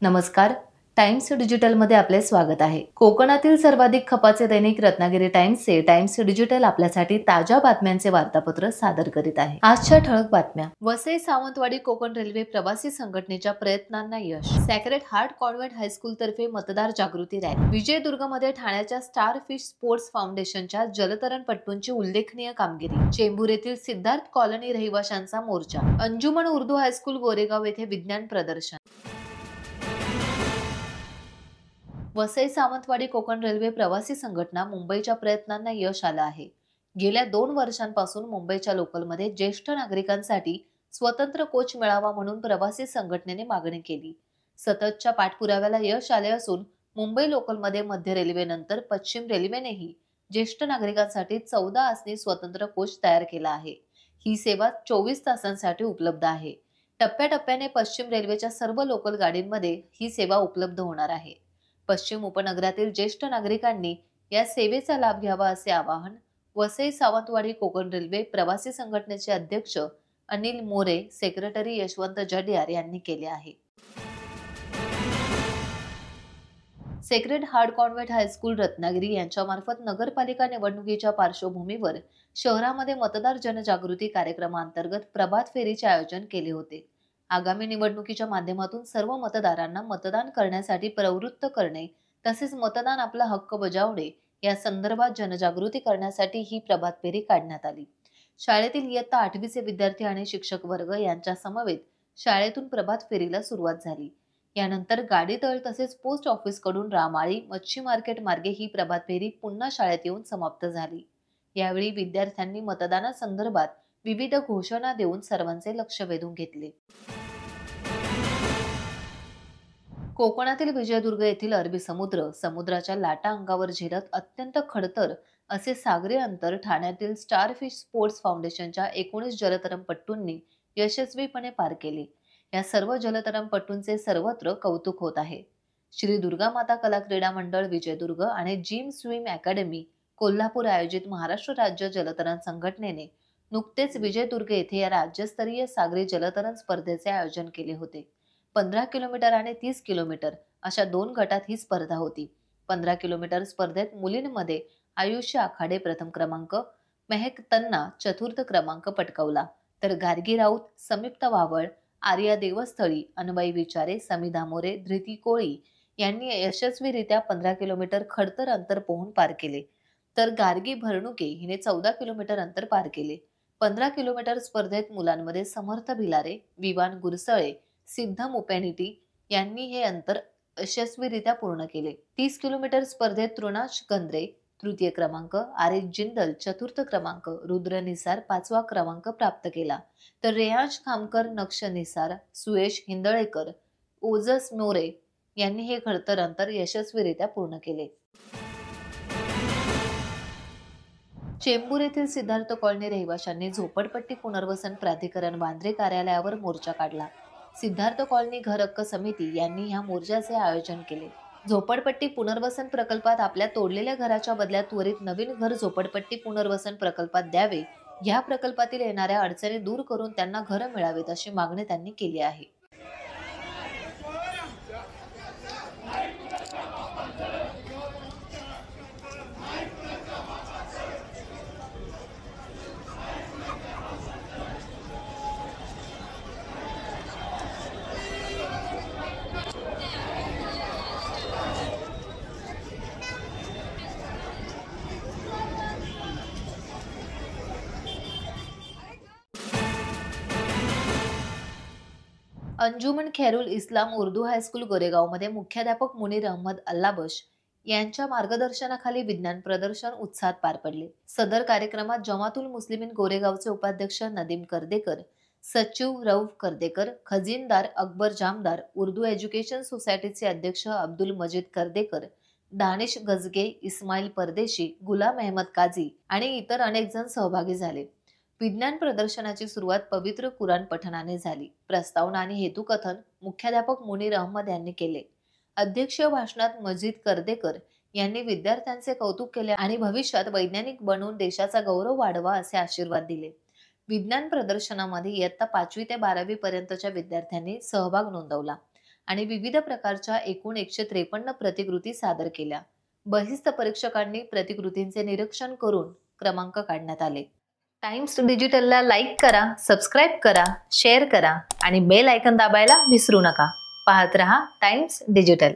नमस्कार. टाइम्स डिजिटलमध्ये आपले स्वागत आहे. कोकणातील सर्वाधिक खपाचे दैनिक रत्नागिरी टाइम्सचे टाइम्स डिजिटल आपल्यासाठी ताज्या बातम्यांचे वार्तापत्र सादर करीत आहे. आजच्या ठळक बातम्या. वसई सावंतवाडी कोकण रेल्वे प्रवासी संघटनेच्या प्रयत्नांना यश. सॅक्रेड हार्ट कॉन्व्हेंट हायस्कूल तर्फे मतदार जागृती रॅली. विजयदुर्गमध्ये ठाण्याच्या स्टार फिश स्पोर्ट्स फाउंडेशनच्या जलतरणपटूंची उल्लेखनीय कामगिरी. चेंबूर येथील सिद्धार्थ कॉलनी रहिवाशांचा मोर्चा. अंजुमन उर्दू हायस्कूल गोरेगाव येथे विज्ञान प्रदर्शन. वसई सावंतवाडी कोकण रेल्वे प्रवासी संघटना मुंबईच्या प्रयत्नांना यश आलं आहे. गेल्या 2 वर्षांपासून मुंबईच्या लोकलमध्ये ज्येष्ठ नागरिकांसाठी स्वतंत्र कोच मिळावा म्हणून प्रवासी संघटनेने मागणी केली. सततच्या पाठपुराव्याला यश आले असून मुंबई लोकलमध्ये मध्य रेल्वेनंतर पश्चिम रेल्वेनेही ज्येष्ठ नागरिकांसाठी 14 आसनी स्वतंत्र कोच तयार केला आहे. ही सेवा 24 तासांसाठी उपलब्ध आहे. टप्प्याटप्प्याने पश्चिम रेल्वेच्या सर्व लोकल गाडींमध्ये ही सेवा उपलब्ध होणार आहे. पश्चिम उपनगरातील ज्येष्ठ नागरिकांनी या सेवेचा लाभ घ्यावा असे आवाहन वसई सावंतवाडी कोकण रेल्वे प्रवासी संघटनेचे अध्यक्ष अनिल मोरे, सेक्रेटरी यशवंत जडियार यांनी केले आहे. Sacred heart convent high school Ratnagiri यांच्यामार्फत नगरपालिका निवडणुकीच्या पार्श्वभूमीवर शहरामध्ये मतदार जनजागृती कार्यक्रमांतर्गत प्रभात फेरीचे आयोजन केले होते. आगामी निवडणुकीच्या माध्यमातून सर्व मतदारांना मतदान करण्यासाठी प्रवृत्त करणे तसेच मतदान आपला हक्क बजावणे या संदर्भात जनजागृती करण्यासाठी ही प्रभात फेरी काढण्यात आली. शाळेतील इयत्ता 8वीचे विद्यार्थी आणि शिक्षक वर्ग यांच्या समवेत शाळेतून प्रभात फेरीला सुरुवात झाली. यानंतर गाडीतळ तसेच पोस्ट ऑफिसकडून रामाळी मच्छी मार्केट मार्गे ही प्रभात फेरी पुन्हा शाळेत येऊन समाप्त झाली. यावेळी विद्यार्थ्यांनी मतदानासंदर्भात विविध घोषणा देऊन सर्वांचे लक्ष वेधून घेतले. कोकणातील विजयदुर्ग येथील अरबी समुद्राच्या लाटा अंगावर झेलत अत्यंत खडतर असे सागरी अंतर ठाण्यातील स्टार फिश स्पोर्ट्स फाउंडेशनच्या 19 जलतरणपटूंनी यशस्वीपणे पार केले. या सर्व जलतरणपटूंचे सर्वत्र कौतुक होत आहे. श्री दुर्गा माता कला क्रीडा मंडळ विजयदुर्ग आणि जिम स्विम अकॅडमी कोल्हापूर आयोजित महाराष्ट्र राज्य जलतरण संघटनेने नुकतेच विजयदुर्ग येथे या राज्यस्तरीय सागरी जलतरण स्पर्धेचे आयोजन केले होते. 15 किलोमीटर आणि 30 किलोमीटर अशा 2 गटात ही स्पर्धा होती. 15 किलोमीटर स्पर्धेत मुलींमध्ये आयुष्य आखाडे प्रथम क्रमांक, मेहक तन्ना चतुर्थ क्रमांक पटकावला, तर गार्गी राऊत, समीप्ता वावळ, आर्या देवस्थळी, अनबाई विचारे, समिधा मोरे, धृती कोळी यांनी यशस्वीरित्या 15 किलोमीटर खडतर अंतर पोहून पार केले, तर गार्गी भरणुके हिने 14 किलोमीटर अंतर पार केले. 15 किलोमीटर स्पर्धेत मुलांमध्ये समर्थ भिलारे, विवान गुरसळे, सिद्धम उपेनिटी यांनी हे अंतर यशस्वीरित्या पूर्ण केले. 30 किलोमीटर स्पर्धेत तृणाश गंद्रे तृतीय क्रमांक, आरिफ जिंदल चतुर्थ क्रमांक, रुद्र निसार 5वा क्रमांक प्राप्त केला, तर रेयांश खामकर, नक्ष निसार, सुयश हिंदळेकर, ओजस मोरे यांनी हे खडतर अंतर यशस्वीरित्या पूर्ण केले. चेंबूर येथील सिद्धार्थ कॉलनी रहिवाशांनी झोपडपट्टी पुनर्वसन प्राधिकरण वांद्रे कार्यालयावर मोर्चा काढला. सिद्धार्थ कॉलनी घर हक्क समिती यांनी ह्या मोर्चाचे आयोजन केले. झोपडपट्टी पुनर्वसन प्रकल्पात आपल्या तोडलेल्या घराच्या बदल्यात त्वरित नवीन घर झोपडपट्टी पुनर्वसन प्रकल्पात द्यावे, या प्रकल्पातील येणाऱ्या अडचणी दूर करून त्यांना घरं मिळावीत अशी मागणी त्यांनी केली आहे. अंजुमन खैरुल इस्लाम उर्दू हायस्कूल गोरेगावमध्ये मुख्याध्यापक मुनीर अहमद अल्लाबश यांच्या मार्गदर्शनाखाली विज्ञान प्रदर्शन उत्साहात पार पडले. सदर कार्यक्रमात जमातुल मुस्लिमीन गोरेगावचे उपाध्यक्ष नदीम करदेकर, सचिव रऊफ करदेकर, खजिनदार अकबर जामदार, उर्दू एज्युकेशन सोसायटीचे अध्यक्ष अब्दुल मजीद करदेकर, दानिश गजगे, इस्माईल परदेशी, गुलाम अहमद काझी आणि इतर अनेक जण सहभागी झाले. विज्ञान प्रदर्शनाची सुरुवात पवित्र कुराण पठणाने झाली. प्रस्तावना आणि हेतुकथन मुख्याध्यापक मुनीर अहमद यांनी केले. अध्यक्षीय भाषणात मजीद करदेकर यांनी विद्यार्थ्यांचे कौतुक केले आणि भविष्यात वैज्ञानिक बनवून देशाचा गौरव वाढवा असे आशीर्वाद दिले. विज्ञान प्रदर्शनामध्ये इयत्ता 5वी ते 12वी पर्यंतच्या विद्यार्थ्यांनी सहभाग नोंदवला. आणि विविध प्रकारच्या एकूण 153 प्रतिकृती सादर केल्या. बहिस्थ परीक्षकांनी प्रतिकृतींचे निरीक्षण करून क्रमांक काढण्यात आले. टाइम्स डिजिटलला लाईक करा, सबस्क्राईब करा, शेअर करा आणि बेल आयकॉन दाबायला विसरू नका. पाहत रहा टाइम्स डिजिटल.